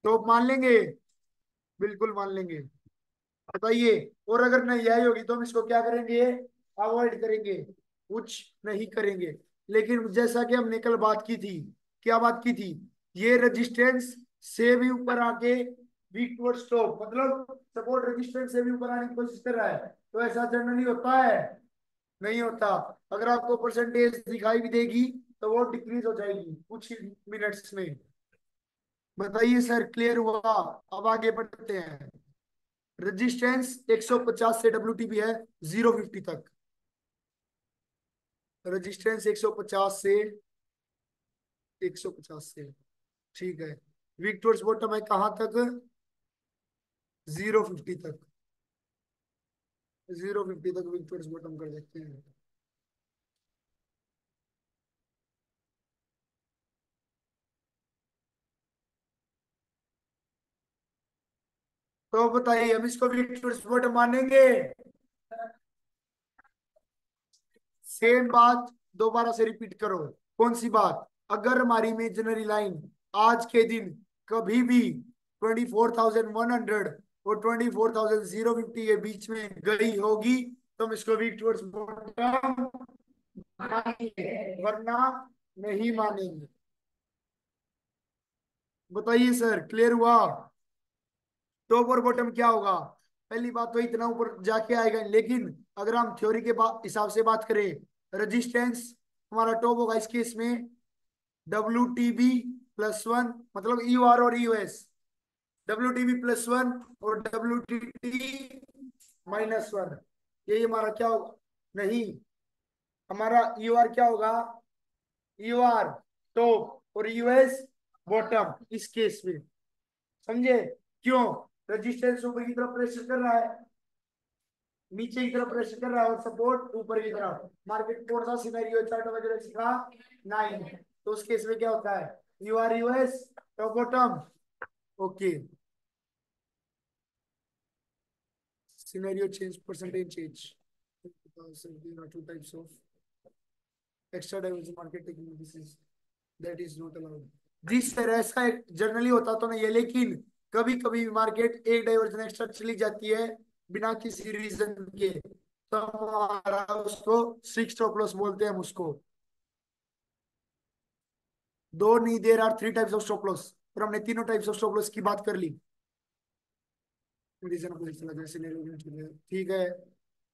टॉप मान लेंगे। बिल्कुल मान लेंगे, बताइए। और अगर नहीं आई होगी तो हम इसको क्या करेंगे, अवॉइड करेंगे, कुछ नहीं करेंगे। लेकिन जैसा कि हमने कल बात की थी, क्या बात की थी, ये रेजिस्टेंस से भी ऊपर आके वीक टुवर्ड्स टॉप, मतलब सपोर्ट रेजिस्टेंस से भी ऊपर आने की कोशिश कर रहा है, तो ऐसा जनरली होता है, नहीं होता। अगर आपको परसेंटेज दिखाई भी देगी तो वो डिक्रीज हो जाएगी कुछ मिनट्स में। बताइए सर, क्लियर हुआ? अब आगे बढ़ते हैं। रेजिस्टेंस 150 से WTB है 050 तक, रेजिस्टेंस 150 से 150 से, ठीक है। वीक टुवर्ड्स बॉटम है कहाँ तक, 050 तक, 050 तक वीक टुवर्ड्स बॉटम कर देते हैं। तो बताइए हम इसको वीक टुवर्ड्स बॉटम मानेंगे? सेम बात दोबारा से रिपीट करो। कौन सी बात, अगर हमारी इमेजिनरी लाइन आज के दिन कभी भी 24,100 और 24,050 के बीच में गई होगी तो हम इसको वीक टुवर्ड्स बॉटम मानेंगे, वरना नहीं मानेंगे। बताइए सर, क्लियर हुआ? टॉप और बॉटम क्या होगा, पहली बात तो इतना ऊपर जाके आएगा, लेकिन अगर हम थ्योरी के हिसाब से बात करें, रेजिस्टेंस हमारा टॉप होगा इस केस में WTB +1 मतलब EUR और EUS, WTB +1 और WTT -1, ये हमारा क्या होगा? नहीं, हमारा EUR क्या होगा? EUR टॉप और US बॉटम इस केस में, समझे? क्यों? रेजिस्टेंस ऊपर की तरफ प्रेशर कर रहा है, नीचे की तरफ प्रेशर कर रहा है, और सपोर्ट ऊपर की तरफ। मार्केट कौन सा सिनेरियो चार्ट वगैरह सीखा? 9। तो उस केस में क्या होता है? EUR US top bottom. Okay, scenario change, percentage change, because there are two types of extra divergent market taking this, that is not allowed। जिस तरह ऐसा जनरली होता तो नहीं है, लेकिन कभी कभी मार्केट एक डाइवर्जन एक्स्ट्रा चली जाती है बिना किसी रीजन के, तो हमारा उसको स्ट्रिक्ट स्टॉप लॉस बोलते हैं हम उसको। दो नहीं, there are 3 types of stop loss, और हमने तीनों टाइप्स ऑफ स्टॉप लॉस की बात कर ली। ठीक है,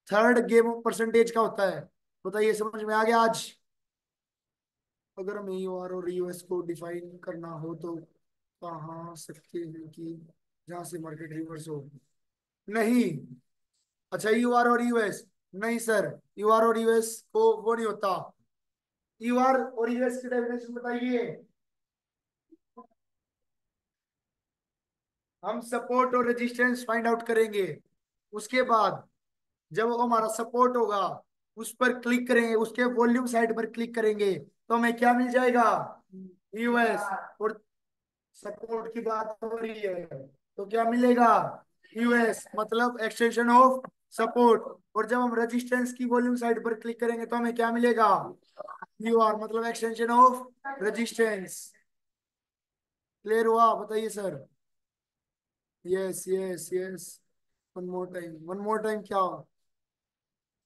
थर्ड गेम परसेंटेज का होता है, बताइए समझ में आ गया आज? अगर हमें EUR और EUS को डिफाइन करना हो तो कहाँ सकते हैं कि जहां से मार्केट रिवर्स हो? नहीं। अच्छा, EUR और EUS, नहीं सर, EUR और EUS को वो नहीं होता। EUR और EUS की डेफिनेशन बताइए। हम सपोर्ट और रेजिस्टेंस फाइंड आउट करेंगे, उसके बाद जब वो हमारा सपोर्ट होगा उस पर क्लिक करेंगे, उसके वॉल्यूम साइड पर क्लिक करेंगे, तो हमें क्या मिल जाएगा? EUS। और सपोर्ट की बात हो रही है तो क्या मिलेगा? EUS, मतलब एक्सटेंशन ऑफ सपोर्ट। और जब हम रेजिस्टेंस की वॉल्यूम साइड पर क्लिक करेंगे तो हमें क्या मिलेगा? EUR, मतलब एक्सटेंशन ऑफ रेजिस्टेंस। क्लियर हुआ? बताइए sir. Yes yes yes. One more time, one more time क्या?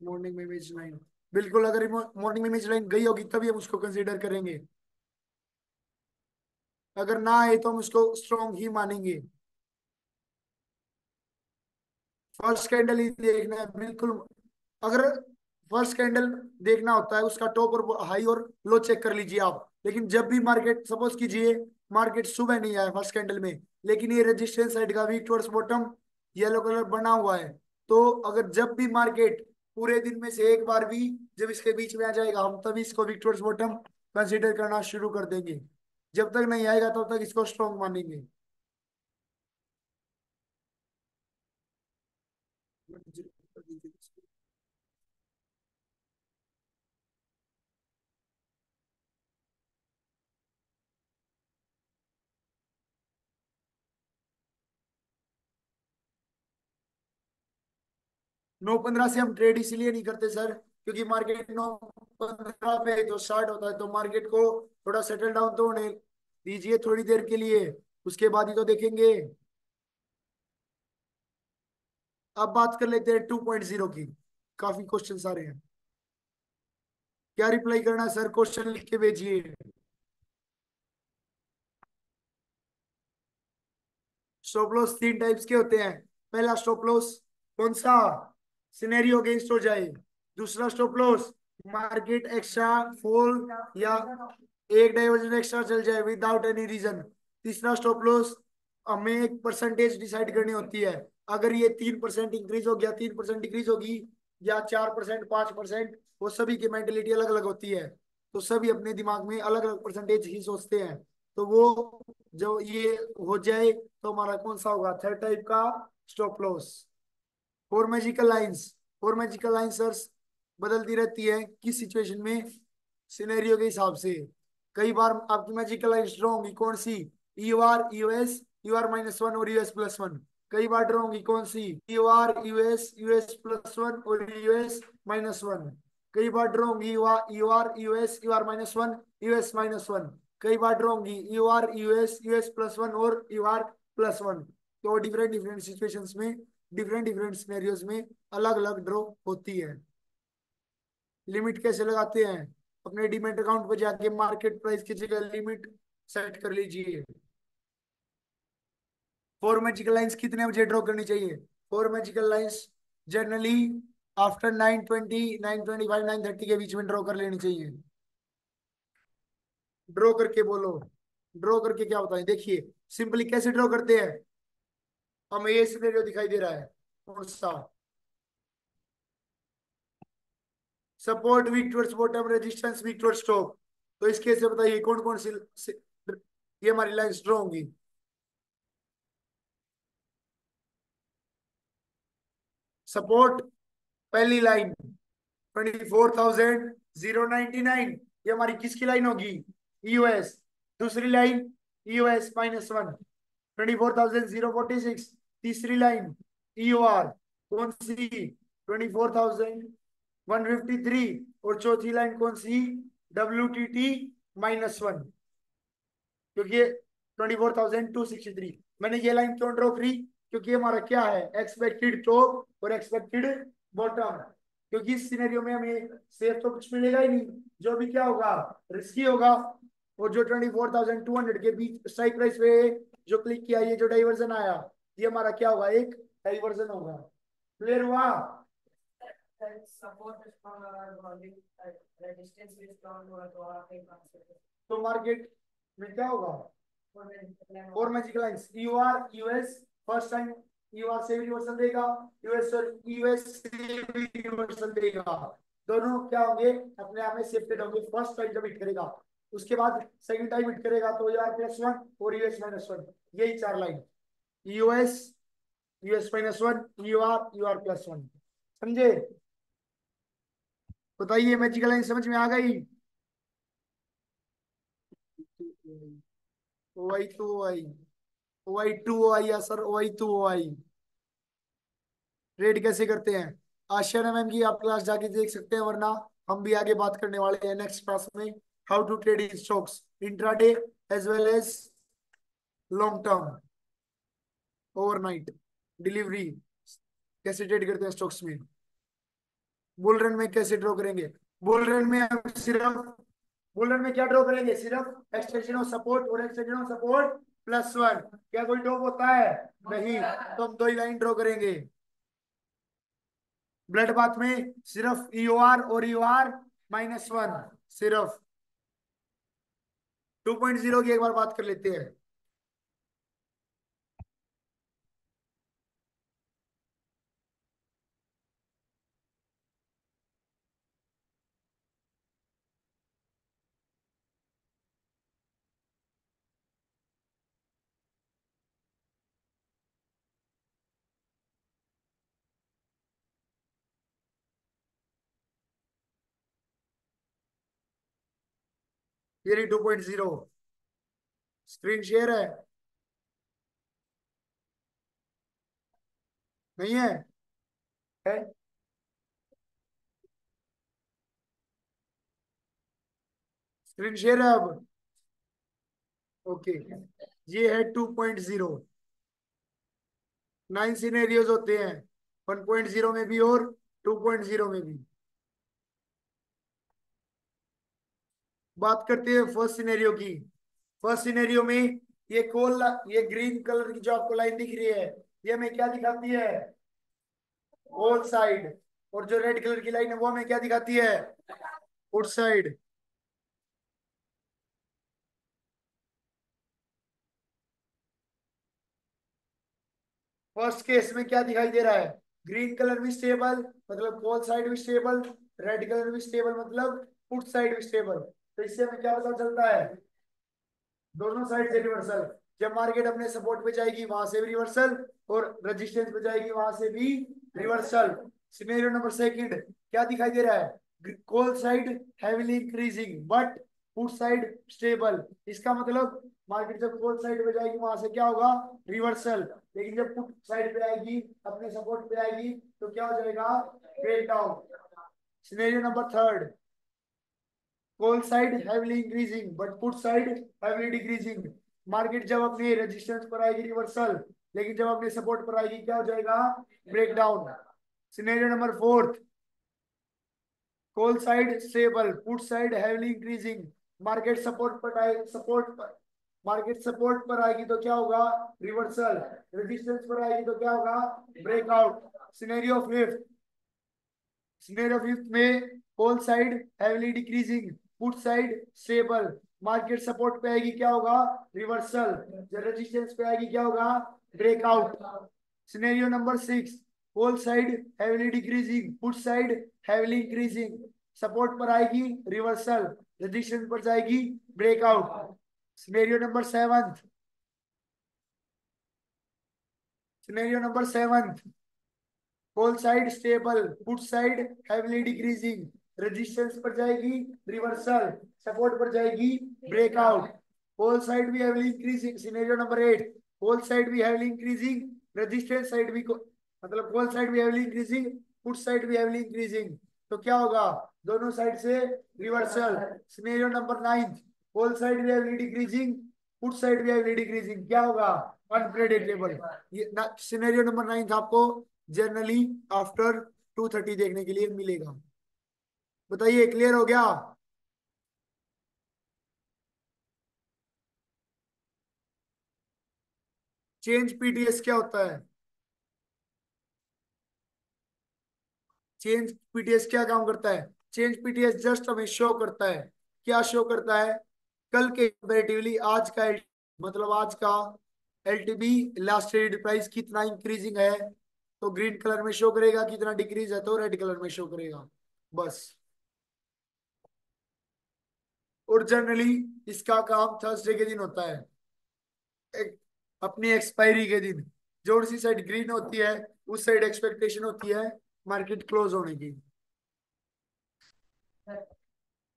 मॉर्निंग में इमेज लाइन, बिल्कुल, अगर मॉर्निंग में इमेज लाइन गई होगी तभी हम उसको कंसीडर करेंगे, अगर ना आए तो हम उसको स्ट्रॉन्ग ही मानेंगे। फर्स्ट कैंडल ही देखना है, बिल्कुल। अगर फर्स्ट कैंडल देखना होता है उसका टॉप और हाई और लो चेक कर लीजिए आप। लेकिन जब भी मार्केट, सपोज कीजिए मार्केट सुबह नहीं आया फर्स्ट कैंडल में, लेकिन ये रेजिस्टेंस साइड का weak towards bottom yellow colour बना हुआ है, तो अगर जब भी मार्केट पूरे दिन में से एक बार भी जब इसके बीच में आ जाएगा, हम तभी इसको वीक टुवर्ड्स बॉटम कंसीडर करना शुरू कर देंगे। जब तक नहीं आएगा तब तक इसको स्ट्रॉन्ग मानेंगे। 9:15 से हम ट्रेड इसलिए नहीं करते सर, क्योंकि मार्केट 9:15 पे जो स्टार्ट होता है, तो मार्केट को थोड़ा सेटल डाउन तो होने दीजिए थोड़ी देर के लिए, उसके बाद ही तो देखेंगे। अब बात कर लेते हैं 2.0 की, काफी क्वेश्चन आ रहे हैं। क्या रिप्लाई करना है सर? क्वेश्चन लिख के भेजिए। स्टॉप लॉस 3 टाइप्स के होते हैं। पहला स्टॉप लॉस कौन सा? सिनेरियो अगेंस्ट हो जाए। दूसरा stop loss, market extra fall या एक डाइवर्जन एक्स्ट्रा चल जाए विदाउट एनी रीजन। तीसरा स्टॉप लॉस, हमें एक परसेंटेज डिसाइड करनी होती है, अगर ये 3% इंक्रीज हो गया, 3% डिक्रीज होगी, या 4%, 5%, वो सभी की मेंटेलिटी अलग अलग होती है, तो सभी अपने दिमाग में अलग अलग परसेंटेज ही सोचते हैं। तो वो जो ये हो जाए तो हमारा कौन सा होगा? थर्ड टाइप का stop loss. Four magical lines, four magical lines sir बदलती रहती है किस सिचुएशन में? सिनेरियो के हिसाब से। कई बार आपकी मैजिकल लाइन स्ट्रॉन्ग होगी, कौन सी? EUR EUS, EUR -1 और US +1। कई बार ड्रॉ होगी कौन सी? EUR US, US +1 और US -1। कई बार ड्रॉ होंगी EUR US, EUR -1, US -1। कई बार ड्रॉ होंगी EUR US, US +1 और EUR +1। तो डिफरेंट डिफरेंट सिचुएशंस में, डिफरेंट डिफरेंट सिनेरियोज में अलग अलग ड्रॉ होती है। लिमिट कैसे लगाते हैं? अपने डीमेट अकाउंट पर जाके मार्केट प्राइस की जगह लिमिट सेट कर लीजिए। फोर मैजिकल लाइंस कितने बजे ड्रॉ करनी चाहिए? Four magical lines generally after 9:20, 9:25, 9:30 के बीच में ड्रॉ कर लेनी चाहिए। ड्रॉ करके बोलो। ड्रॉ करके क्या बताएं, देखिए सिंपली कैसे ड्रॉ करते हैं। हमें ये सिनेरियो दिखाई दे रहा है कौन सा, support weak towards bottom, resistance weak towards top. तो इस केस में बताइए कौन कौन ये हमारी लाइंस ड्रॉ होंगी। सपोर्ट पहली लाइन 24,099, ये हमारी किसकी लाइन होगी, ईयूएस। दूसरी लाइन ईयूएस -1 24,046। तीसरी लाइन ईओआर कौन सी, 24,153। और चौथी लाइन कौन सी, WTT -1, क्योंकि 24,263। मैंने ये लाइन क्यों ड्रॉ करी, क्योंकि हमारा क्या है, एक्सपेक्टेड टॉप और एक्सपेक्टेड बॉटम। क्योंकि इस सिनेरियो में हमें सेफ तो कुछ मिलेगा ही नहीं, जो भी क्या होगा, रिस्की होगा। और जो 24,200 के बीच स्ट्राइक प्राइस पे जो क्लिक किया, ये जो डाइवर्जन आया, ये हमारा क्या होगा, एक डाइवर्जन होगा। क्लियर हुआ। तो मार्केट में क्या होगा, और magical lines UR US, first time UR से भी रिवर्सल देगा, यूएस और यूएस से भी रिवर्सल देगा। दोनों क्या होंगे, अपने आप में शिफ्टेड होंगे। फर्स्ट टाइम जब हिट करेगा, उसके बाद सेकंड टाइम हिट करेगा तो यूआर+1 और यूएस -1, यही चार लाइन, यूएस यूएस -1, यूआर+1। समझे। बताइए मैजिकल लाइन समझ में आ गई। OI टू OI या sir OI to OI trade कैसे करते हैं, आशिया मैम की आप क्लास जाके देख सकते हैं, वरना हम भी आगे बात करने वाले हैं नेक्स्ट क्लास में, how to trade in stocks intraday as well as long term, overnight delivery, कैसे ट्रेड करते हैं स्टॉक्स में। बुल रन में कैसे ड्रॉ करेंगे, बुल रन में हम सिर्फ, बुल रन में क्या ड्रॉ करेंगे, सिर्फ एक्सटेंशन ऑफ सपोर्ट और एक्सटेंशन ऑफ सपोर्ट +1। क्या कोई टॉप होता है, नहीं। तो हम दो ही लाइन ड्रॉ करेंगे। ब्लड बाथ में सिर्फ ईओआर और ईओआर-1, सिर्फ 2.0 की एक बार बात कर लेते हैं। ये रही 2.0, स्क्रीन शेयर है, नहीं है, है। स्क्रीन शेयर है अब, ओके। ये है 2.0, 9 सिनेरियोज होते हैं, 1.0 में भी और 2.0 में भी। बात करते हैं फर्स्ट सिनेरियो की। फर्स्ट सिनेरियो में ये ये ग्रीन कलर की जो आपको लाइन दिख रही है, ये हमें क्या दिखाती है, होल साइड। और जो रेड कलर की लाइन है वो हमें क्या दिखाती है, पुट साइड। फर्स्ट केस में क्या दिखाई दे रहा है, ग्रीन कलर भी स्टेबल मतलब कॉल साइड भी स्टेबल, रेड कलर भी स्टेबल मतलब पुट साइड भी स्टेबल। तो इससे हमें क्या पता चलता है, दोनों साइड से रिवर्सल। जब मार्केट अपने सपोर्ट पे जाएगी वहां से भी रिवर्सल, और रेजिस्टेंस पे जाएगी वहां से भी रिवर्सल। सिनेरियो नंबर सेकंड क्या दिखाई दे रहा है, call side heavily increasing but put side stable. इसका मतलब मार्केट जब कॉल साइड पे जाएगी वहां से क्या होगा, रिवर्सल। लेकिन जब पुट साइड पे आएगी, अपने सपोर्ट पे आएगी, तो क्या हो जाएगा, break down. Scenario number third, call side heavily increasing but put side heavily decreasing. Market जब अपने रेजिस्टेंस पर आएगी रिवर्सल, लेकिन जब अपने सपोर्ट पर आएगी क्या हो जाएगा, break down. Scenario number fourth, call side stable put side heavily increasing. Market support पर आए, सपोर्ट पर, मार्केट सपोर्ट पर आएगी तो क्या होगा, रिवर्सल। रेजिस्टेंस पर आएगी तो क्या होगा, breakout. Scenario fifth, scenario fifth में call side heavily decreasing, put side stable. Market support पे आएगी क्या होगा, रिवर्सल। जब रेजिस्टेंस पे आएगी क्या होगा, breakout. Scenario number 6, call side heavily decreasing, put side heavily increasing. Support पर आएगी रिवर्सल, रेजिस्टेंस पर जाएगी breakout. Scenario number 7, scenario number 7, call side stable, put side heavily decreasing. Resistance पर जाएगी रिवर्सल, सपोर्ट पर जाएगी ब्रेकआउट। होल साइड भी heavily increasing. Scenario number 8, call side भी हैवीली इंक्रीजिंग, रेजिस्टेंस साइड भी मतलब होल साइड भी हैवीली इंक्रीजिंग, पुट साइड भी हैवीली इंक्रीजिंग। तो क्या होगा, दोनों साइड से reversal. Scenario number 9, call side भी हैवीली डिक्रीजिंग, पुट साइड भी हैवीली डिक्रीजिंग। क्या होगा, अनप्रेडिक्टेबल। ये सिनेरियो नंबर 9 आपको जनरली आफ्टर 2:30 देखने के लिए मिलेगा। बताइए, क्लियर हो गया। चेंज पीटीएस क्या होता है, चेंज पीटीएस क्या काम करता है। चेंज पीटीएस जस्ट हमें शो करता है, क्या शो करता है, कल के कंपेरेटिवली आज का मतलब आज का एलटीबी लास्ट ट्रेडेड प्राइस कितना इंक्रीजिंग है, तो ग्रीन कलर में शो करेगा, कितना डिक्रीज है तो रेड कलर में शो करेगा, बस। और जनरली इसका काम थर्सडे के दिन होता है, एक, अपनी एक्सपायरी के दिन। जो सी साइड ग्रीन होती है उस साइड एक्सपेक्टेशन होती है मार्केट क्लोज होने की।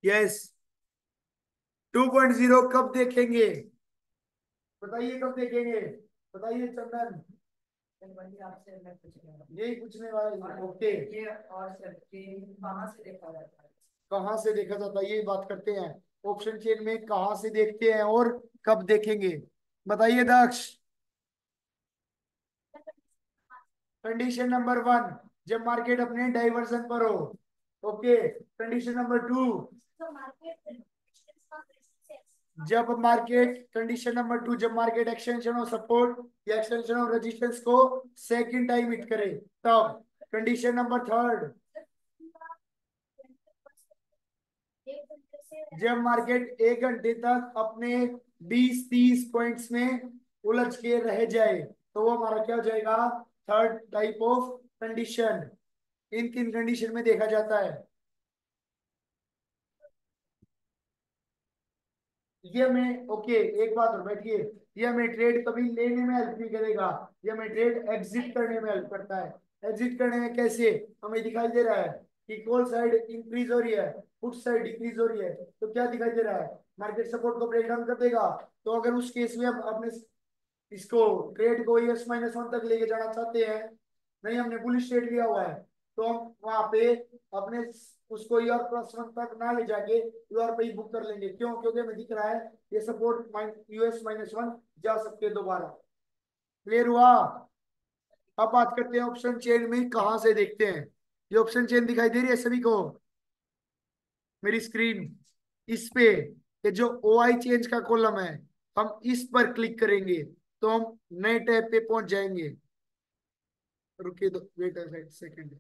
यस। 2.0 कब देखेंगे, बताइए कब देखेंगे, बताइए चंदन। यही पूछने वाले, ओके। और सर कहाँ से देखा जाता है, कहाँ से देखा जाता है, यही बात करते हैं। ऑप्शन चेन में कहाँ से देखते हैं और कब देखेंगे, बताइए दक्ष। कंडीशन नंबर 1, जब मार्केट अपने डाइवर्जन पर हो। ओके। कंडीशन नंबर 2, जब मार्केट, कंडीशन नंबर 2, जब मार्केट एक्सटेंशन ऑफ सपोर्ट या एक्सटेंशन ऑफ रेजिस्टेंस को सेकंड टाइम हिट करे तब। कंडीशन नंबर 3, जब मार्केट 1 घंटे तक अपने 20-30 पॉइंट्स में उलझ के रह जाए तो वो हमारा क्या हो जाएगा, third type of condition. In 3 condition में देखा जाता है। ये हमें, ओके, एक बात और बैठिए, ये हमें ट्रेड कभी लेने में हेल्प नहीं करेगा, ये हमें ट्रेड एग्जिट करने में हेल्प करता है। एग्जिट करने में कैसे, हमें दिखाई दे रहा है कि कॉल साइड इंक्रीज हो रही है, पुट साइड डिक्रीज हो रही है, तो क्या दिखाई दे रहा है, मार्केट सपोर्ट को ब्रेक डाउन कर देगा। तो अगर उस केस में हम अपने इसको ट्रेड को ES-1 तक लेके जाना चाहते हैं, नहीं हमने बुलिश ट्रेड लिया हुआ है, तो हम वहां पे अपने उसको ER+1 तक ना ले जाके यूआर पे ही बुक कर लेंगे। क्यों, क्योंकि हमें दिख रहा है ये सपोर्ट US-1 जा सकते हैं दोबारा। क्लियर हुआ। अब बात करते हैं ऑप्शन चेन में कहां से देखते हैं। ये ऑप्शन चेन दिखाई दे रही है सभी को, मेरी स्क्रीन इस पे, ये जो OI चेंज का कॉलम है, हम इस पर क्लिक करेंगे तो हम नए टैब पे पहुंच जाएंगे। रुकिए दो, वेट सेकंड।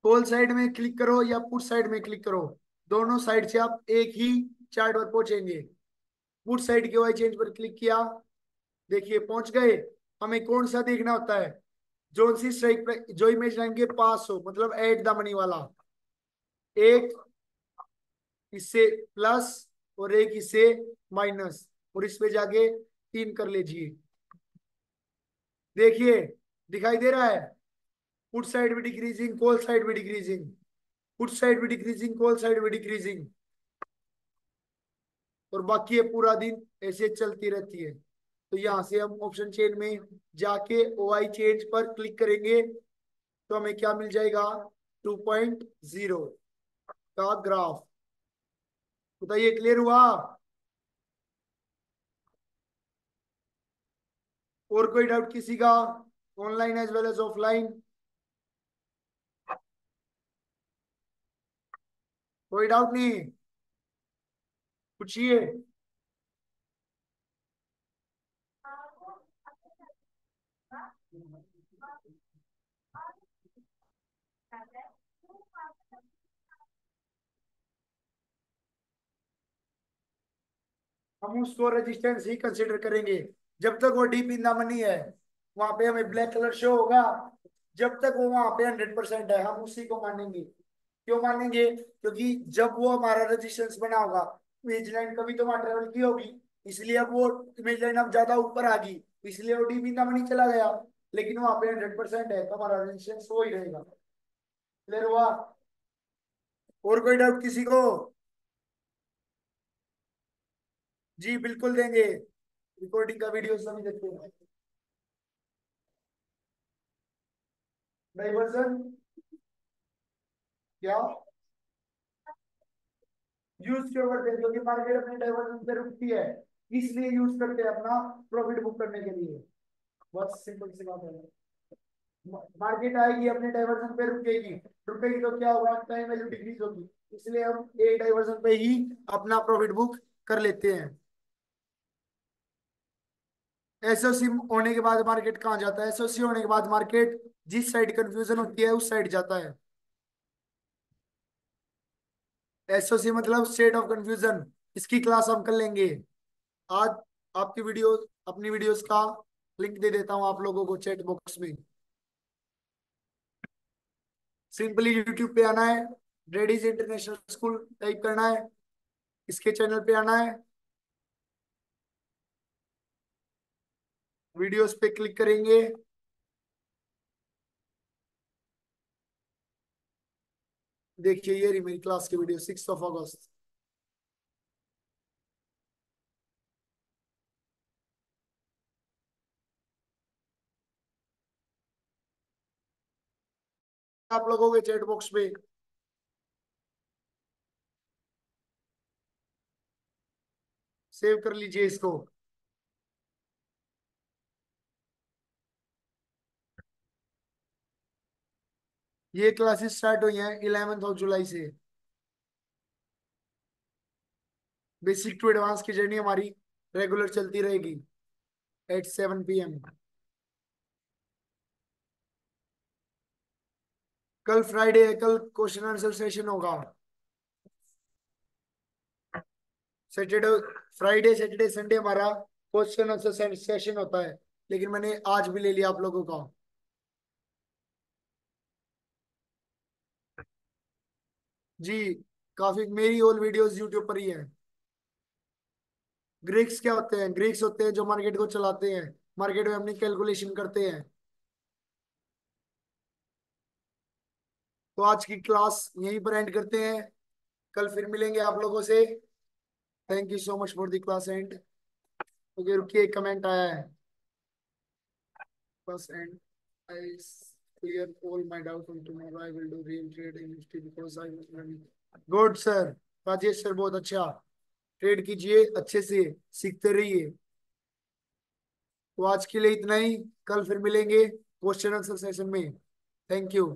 कॉल साइड में क्लिक करो या पुट साइड में क्लिक करो, दोनों साइड से आप एक ही चार्ट पर पहुंचेंगे। पुट साइड के OI चेंज पर क्लिक किया, देखिए पहुंच गए। हमें कौन सा देखना होता है, जोन सी स्ट्राइक पे जो इमेज लाइन के पास हो, मतलब एट द मनी वाला, एक इससे प्लस और एक इससे माइनस, और इस पे जाके 3 कर लीजिए। देखिए दिखाई दे रहा है, पुट साइड भी डिक्रीजिंग, कॉल साइड भी डिक्रीजिंग, पुट साइड भी डिक्रीजिंग, कॉल साइड भी डिक्रीजिंग, और बाकी ये पूरा दिन ऐसे चलती रहती है। तो यहाँ से हम ऑप्शन चेन में जाके OI चेंज पर क्लिक करेंगे तो हमें क्या मिल जाएगा, 2.0 का ग्राफ। बताइए, क्लियर हुआ। और कोई डाउट किसी का, online as well as offline, कोई डाउट नहीं, पूछिए। हम उसको रेजिस्टेंस ही कंसिडर करेंगे। जब तक वो डीप इन द मनी है, वहां पे हमें ब्लैक कलर शो होगा। जब तक वो वहां पे 100% है, हम उसी को मानेंगे। क्यों मानेंगे? क्योंकि जब वो हमारा रेजिस्टेंस बना होगा, इमेज लाइन कभी तो वहां ट्रेवल की होगी, इसलिए अब वो इमेज लाइन अब ज्यादा ऊपर आ गई, इसलिए वो डीप इन द मनी चला गया। लेकिन वहां पे 100% है, तो हमारा रेजिस्टेंस वो ही रहेगा। क्लियर हुआ? और कोई डाउट किसी को? जी बिल्कुल देंगे। रिकॉर्डिंग का वीडियो सभी देखते हैं। डाइवर्जन क्या यूज क्यों करते हैं? क्योंकि मार्केट अपनी डाइवर्जन पे रुकती है, इसलिए यूज करते हैं अपना प्रॉफिट बुक करने के लिए। बहुत सिंपल सी बात है। मार्केट आएगी, अपने डाइवर्जन पे रुकेगी, रुकेगी तो क्या होगा? टाइम वैल्यू डिक्रीज होगी, इसलिए हम एक डाइवर्जन पे ही अपना प्रॉफिट बुक कर लेते हैं। एसओसी होने के बाद मार्केट कहाँ जाता है? एसओसी होने के बाद मार्केट जिस साइड कंफ्यूजन होती है उस साइड जाता है। एसओसी मतलब स्टेट ऑफ कंफ्यूजन। इसकी क्लास हम कर लेंगे आज। आपकी वीडियो, अपनी वीडियोस का लिंक दे देता हूँ आप लोगों को चैट बॉक्स में। सिंपली यूट्यूब पे आना है, रेडीज इंटरनेशनल स्कूल टाइप करना है, इसके चैनल पे आना है, वीडियोस पे क्लिक करेंगे। देखिए ये रही मेरी क्लास की वीडियो, 6 अगस्त। आप लोगों के चैट बॉक्स पे सेव कर लीजिए इसको। ये क्लासेस स्टार्ट हुई हैं 11 जुलाई से। बेसिक टू एडवांस की जर्नी हमारी रेगुलर चलती रहेगी एट 7 PM। कल फ्राइडे है, कल क्वेश्चन आंसर सेशन होगा। सैटरडे, फ्राइडे सैटरडे संडे हमारा क्वेश्चन आंसर सेशन होता है, लेकिन मैंने आज भी ले लिया आप लोगों का। जी, काफी मेरी ऑल वीडियोस यूट्यूब पर ही है। ग्रीक्स क्या होते हैं? ग्रीक्स होते हैं जो मार्केट को चलाते हैं, मार्केट में अपनी कैलकुलेशन करते हैं। तो आज की क्लास यहीं पर एंड करते हैं, कल फिर मिलेंगे आप लोगों से। Thank you so much for the class and. Okay रुकिए, कमेंट आया है बस and. I clear all my doubt on tomorrow, I will do real trade in Nifty because I was learning. Good sir, Rajesh sir बहुत अच्छा। ट्रेड कीजिए अच्छे से, सीखते रहिए। तो आज के लिए इतना ही, कल फिर मिलेंगे क्वेश्चन आंसर सेशन में। Thank you.